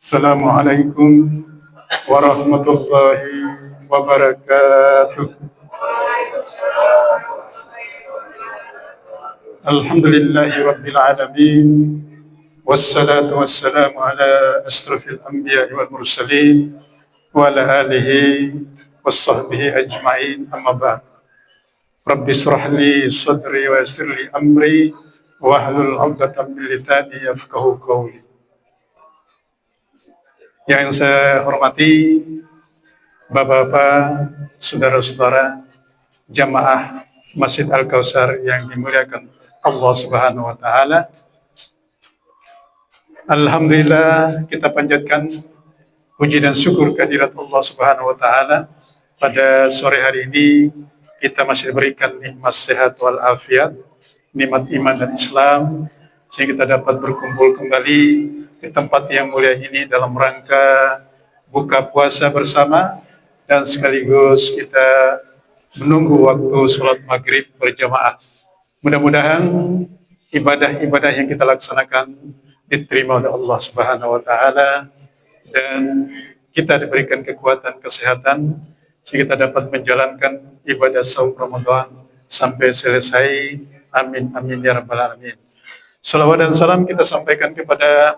Assalamualaikum warahmatullahi wabarakatuh. Alhamdulillahi rabbil alamin. Wassalatu wassalamu ala asrafil anbiya'i wal mursalin wa ala alihi wassahbihi ajma'in, amma ba'd. Rabbi israh li sadri wa yassir li amri wahlul 'uqdatam min lisani yafqahu qawli. Yang saya hormati Bapak-bapak, saudara-saudara jamaah Masjid Al-Kautsar yang dimuliakan Allah Subhanahu wa taala. Alhamdulillah, kita panjatkan puji dan syukur kehadirat Allah Subhanahu wa taala. Pada sore hari ini kita masih diberikan nikmat sehat wal afiat, nikmat iman dan Islam, sehingga kita dapat berkumpul kembali di tempat yang mulia ini dalam rangka buka puasa bersama dan sekaligus kita menunggu waktu sholat maghrib berjamaah. Mudah-mudahan ibadah-ibadah yang kita laksanakan diterima oleh Allah Subhanahu wa taala dan kita diberikan kekuatan kesehatan sehingga kita dapat menjalankan ibadah saum Ramadan sampai selesai. Amin amin ya rabbal alamin. Salawat dan salam kita sampaikan kepada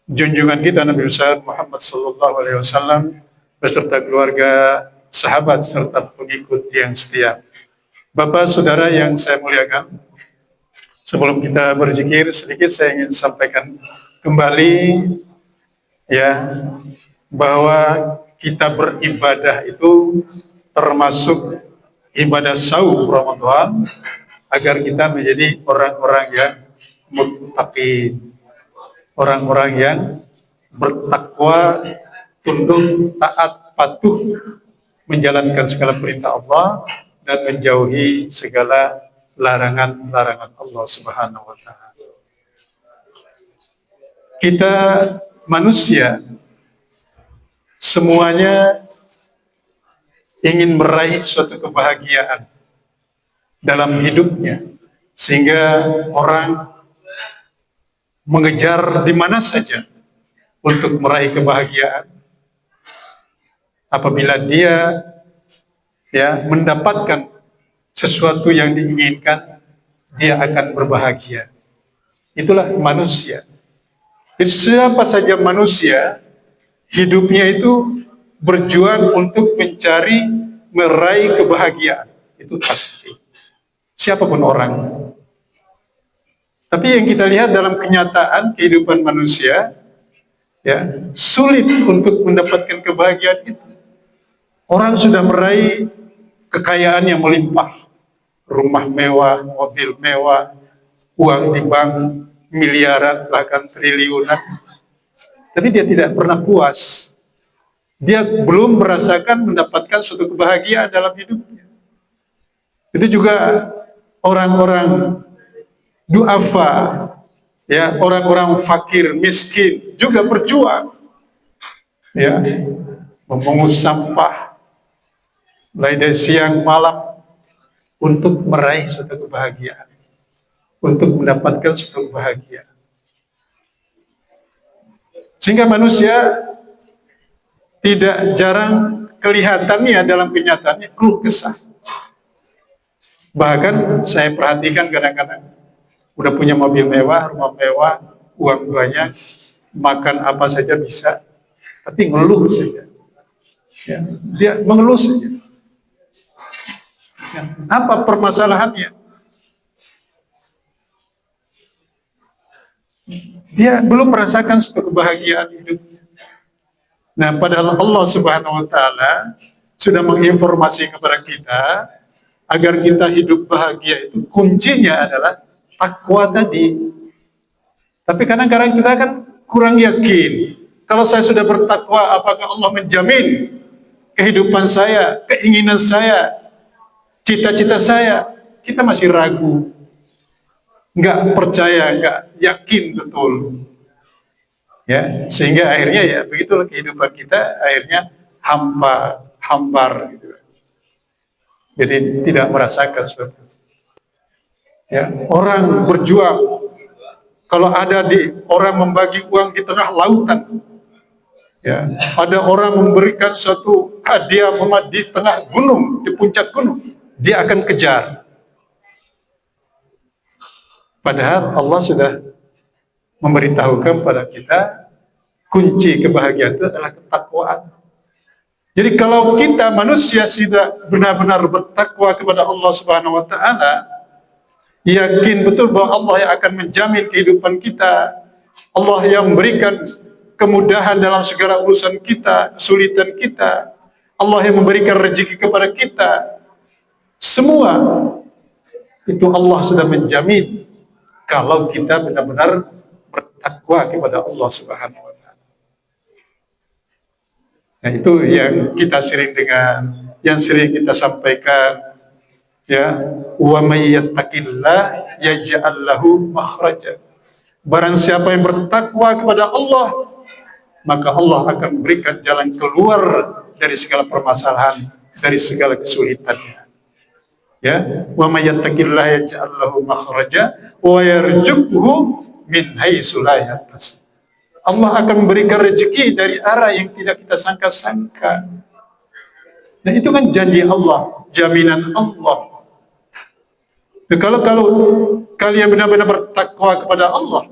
junjungan kita Nabi besar Muhammad sallallahu alaihi wasallam beserta keluarga, sahabat serta pengikut yang setia. Bapak saudara yang saya muliakan, sebelum kita berzikir sedikit saya ingin sampaikan kembali ya bahwa kita beribadah itu termasuk ibadah saum Ramadan agar kita menjadi orang-orang yang muttaqin, orang-orang yang bertakwa, tunduk, taat, patuh, menjalankan segala perintah Allah dan menjauhi segala larangan-larangan Allah Subhanahu wa taala. Kita manusia semuanya ingin meraih suatu kebahagiaan dalam hidupnya, sehingga orang mengejar di mana saja untuk meraih kebahagiaan. Apabila dia mendapatkan sesuatu yang diinginkan, dia akan berbahagia. Itulah manusia. Jadi siapa saja manusia, hidupnya itu berjuang untuk mencari, meraih kebahagiaan. Itu pasti. Siapapun orang. Tapi yang kita lihat dalam kenyataan kehidupan manusia, sulit untuk mendapatkan kebahagiaan itu. Orang sudah meraih kekayaan yang melimpah, rumah mewah, mobil mewah, uang di bank miliaran bahkan triliunan, tapi dia tidak pernah puas. Dia belum merasakan mendapatkan suatu kebahagiaan dalam hidupnya. Itu juga orang-orang duafa, orang-orang fakir, miskin juga berjuang, memungut sampah mulai dari siang malam untuk meraih suatu kebahagiaan, untuk mendapatkan suatu kebahagiaan. Sehingga manusia tidak jarang kelihatannya dalam kenyataannya keluh kesah. Bahkan saya perhatikan kadang-kadang udah punya mobil mewah, rumah mewah, uang banyak, makan apa saja bisa, tapi ngeluh saja. Dia mengeluh saja. Apa permasalahannya? Dia belum merasakan suatu kebahagiaan hidupnya. Nah, padahal Allah Subhanahu wa taala sudah menginformasi kepada kita agar kita hidup bahagia itu kuncinya adalah takwa tadi. Tapi kadang-kadang kita kan kurang yakin. Kalau saya sudah bertakwa, apakah Allah menjamin kehidupan saya, keinginan saya, cita-cita saya? Kita masih ragu, nggak percaya, nggak yakin betul. Sehingga akhirnya begitulah kehidupan kita, akhirnya hambar gitu. Jadi tidak merasakan sesuatu. Orang berjuang, kalau ada orang membagi uang di tengah lautan, Ya, ada orang memberikan suatu hadiah Muhammad di tengah gunung, di puncak gunung, dia akan kejar. Padahal Allah sudah memberitahukan pada kita kunci kebahagiaan itu adalah ketakwaan. Jadi kalau kita manusia tidak benar-benar bertakwa kepada Allah Subhanahu wa taala, yakin betul bahwa Allah yang akan menjamin kehidupan kita, Allah yang memberikan kemudahan dalam segala urusan kita, kesulitan kita, Allah yang memberikan rezeki kepada kita, semua itu Allah sudah menjamin kalau kita benar-benar bertakwa kepada Allah Subhanahu wa taala. Nah, itu yang kita sering kita sampaikan, ya, wa may yattaqillah yaj'al lahu makhraja. Barang siapa yang bertakwa kepada Allah, maka Allah akan berikan jalan keluar dari segala permasalahan, dari segala kesulitannya. Ya, wa may yattaqillah yaj'al lahu makhraja wa yarzuqhu min haitsu la yahtasib. Allah akan memberikan rezeki dari arah yang tidak kita sangka-sangka. Nah, itu kan janji Allah, jaminan Allah. Nah, kalau kalian benar-benar bertakwa kepada Allah,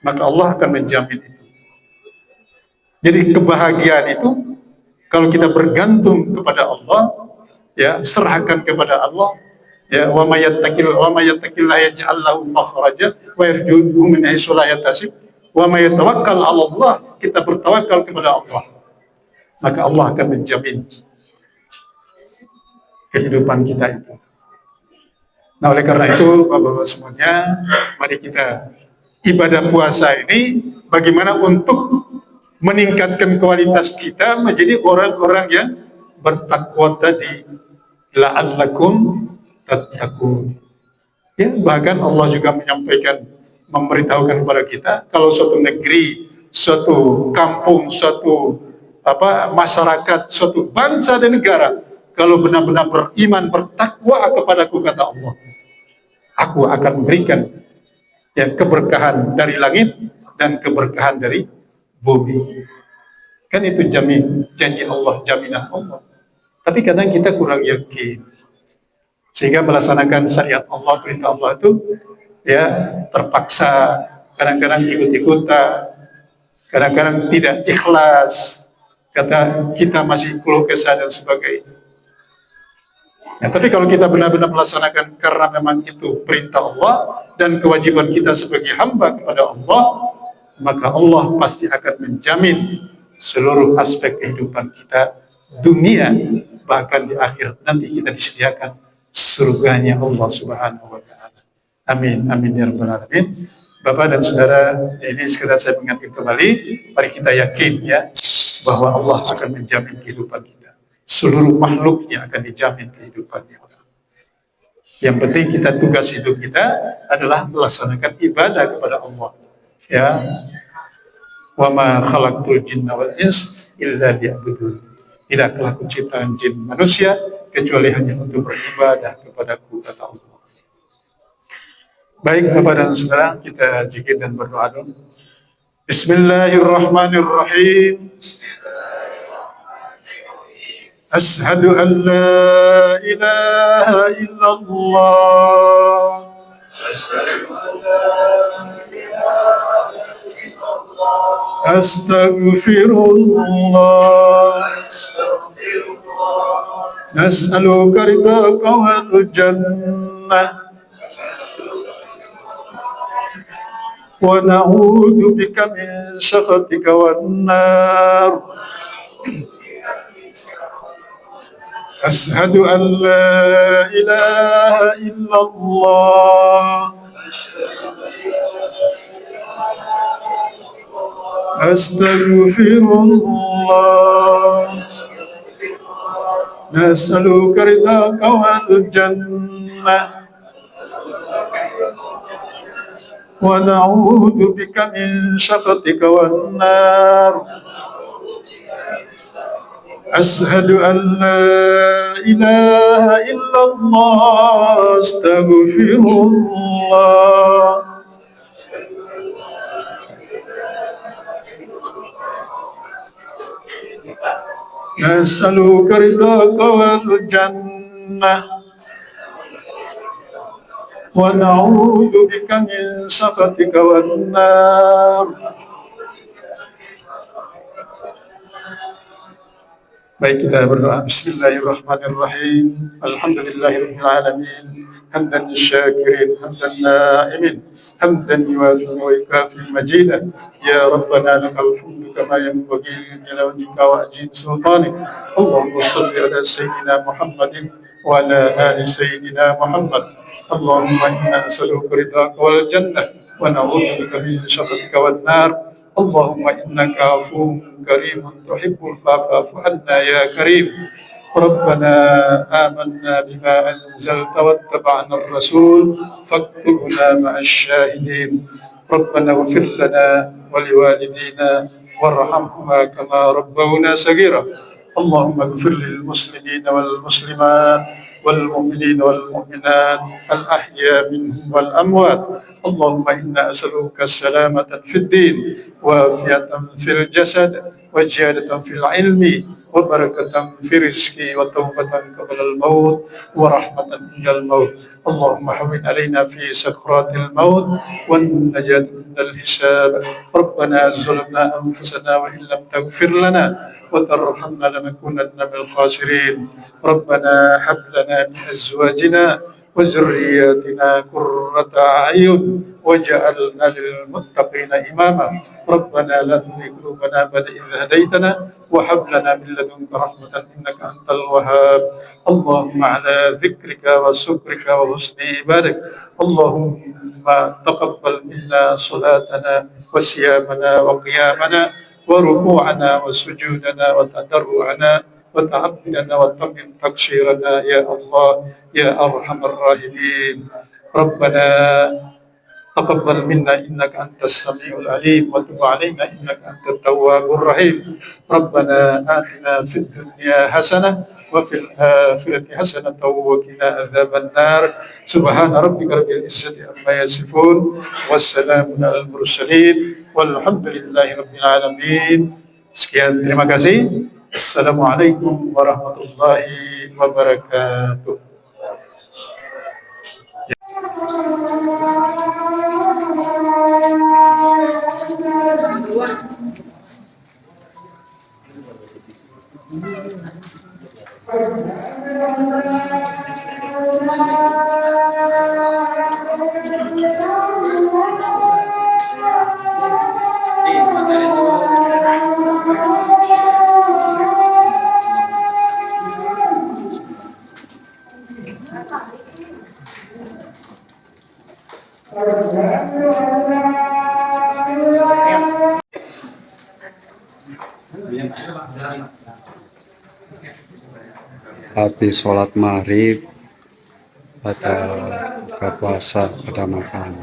maka Allah akan menjamin itu. Jadi kebahagiaan itu kalau kita bergantung kepada Allah, ya, serahkan kepada Allah, ya, wa may yattaqillaha yaj'al lahu makhraja wa yarzuqhu min haitsu la yahtasib wa may yatawakkal 'ala Allah, kita bertawakal kepada Allah, maka Allah akan menjamin kehidupan kita itu. Nah, oleh karena itu Bapak-bapak semuanya, mari kita ibadah puasa ini bagaimana untuk meningkatkan kualitas kita menjadi orang-orang yang bertakwa tadi, la'allakum tattaqun. Ya, bahkan Allah juga menyampaikan, memberitahukan kepada kita kalau suatu negeri, suatu kampung, suatu masyarakat, suatu bangsa dan negara kalau benar-benar beriman, bertakwa kepadaku, kata Allah, aku akan memberikan, ya, keberkahan dari langit dan keberkahan dari bumi. Kan itu janji Allah, jaminan Allah. Tapi kadang kita kurang yakin, sehingga melaksanakan syariat Allah, perintah Allah itu, ya, terpaksa, kadang-kadang ikut-ikutan, kadang-kadang tidak ikhlas, kata kita masih keluh kesah dan sebagainya. Ya, tapi kalau kita benar-benar melaksanakan karena memang itu perintah Allah dan kewajiban kita sebagai hamba kepada Allah, maka Allah pasti akan menjamin seluruh aspek kehidupan kita, dunia, bahkan di akhirat nanti kita disediakan surganya Allah Subhanahu wa taala. Amin, amin ya rabbal alamin. Bapak dan saudara, ini sekedar saya mengingatkan kembali, mari kita yakin, ya, bahwa Allah akan menjamin kehidupan kita. Seluruh makhluknya akan dijamin kehidupannya. Yang penting kita, tugas hidup kita adalah melaksanakan ibadah kepada Allah. Ya, wa ma khalaqtul jinna wal ins illa liya'budun. Tidaklah kuciptakan jin manusia kecuali hanya untuk beribadah kepadaku, kata Allah. Baik Bapak dan Saudara, kita zikir dan berdoa dulu. Bismillahirrahmanirrahim. Ashhadu an la ilaha illallah. Astaghfirullah. Nas'aluka ridhaka wal jannah wa na'udzu bika min sakhatika wan nar. Ashhadu an la ilaha illallah. Astaghfirullah. Nas'aluka ridhaka wal jannah wa na'udzu bika min sakhatika wan nar. Ashhadu an la ilaha illallah. Astaghfirullah. نسألك رضاك والجنة ونعوذ بك من سخطك والنار. Baik, kita berdoa. Bismillahirrahmanirrahim. Alhamdulillahirabbil alamin. Hamdan syakirin, hamdan na'imin, hamdan yuwafi wa yukafi majidah. Ya Rabbana lakal hamdu kama yanbaghi li jalaalika wa ajib sultanik. Allahumma shalli ala sayyidina Muhammadin wa ala ali sayyidina Muhammad. Allahumma inna nas'aluka ridhaka wal jannah wa na'udzu bika min syarrika wan nar. اللهم إنك عفو كريم تحب العفو فاعف عنا يا كريم. ربنا آمنا بما أنزلت واتبعنا الرسول فاكتبنا مع الشاهدين. ربنا اغفر لنا ولوالدينا وارحمهما كما ربونا صغيرا. اللهم اغفر للمسلمين والمسلمات والمؤمنين والمؤمنات الأحياء منهم والأموات. اللهم إنا أسألك السلامة في الدين وعافية في الجسد وزيادة في العلم وبركة في رزقي وتوبة قبل الموت ورحمة عند الموت. اللهم هون علينا في سكرات الموت والنجاة من الحساب. ربنا ظلمنا أنفسنا وإن لم تغفر لنا وترحمنا لنكونن من الخاسرين. ربنا هب لنا من أزواجنا وذرياتنا قرة أعين وجعلنا للمتقين إماما. ربنا لا تزغ قلوبنا بعد إذ هديتنا وهب لنا من لدنك رحمة إنك أنت الوهاب. اللهم على ذكرك وشكرك وحسن عبادك. اللهم تقبل منا صلاتنا وصيامنا وقيامنا وركوعنا وسجودنا وتضرعنا وتعبدنا وتمم تقصيرنا يا الله يا أرحم الراحمين. ربنا تقبل منا إنك أنت السميع العليم وتب علينا إنك أنت التواب الرحيم. ربنا آتنا في الدنيا حسنة وفي الآخرة حسنة وقنا عذاب النار. سبحان ربك رب العزة عما يصفون والسلام على المرسلين والحمد لله رب العالمين. Sekian, terima kasih. Assalamualaikum warahmatullahi wabarakatuh. Habis sholat maghrib pada buka puasa pada makan.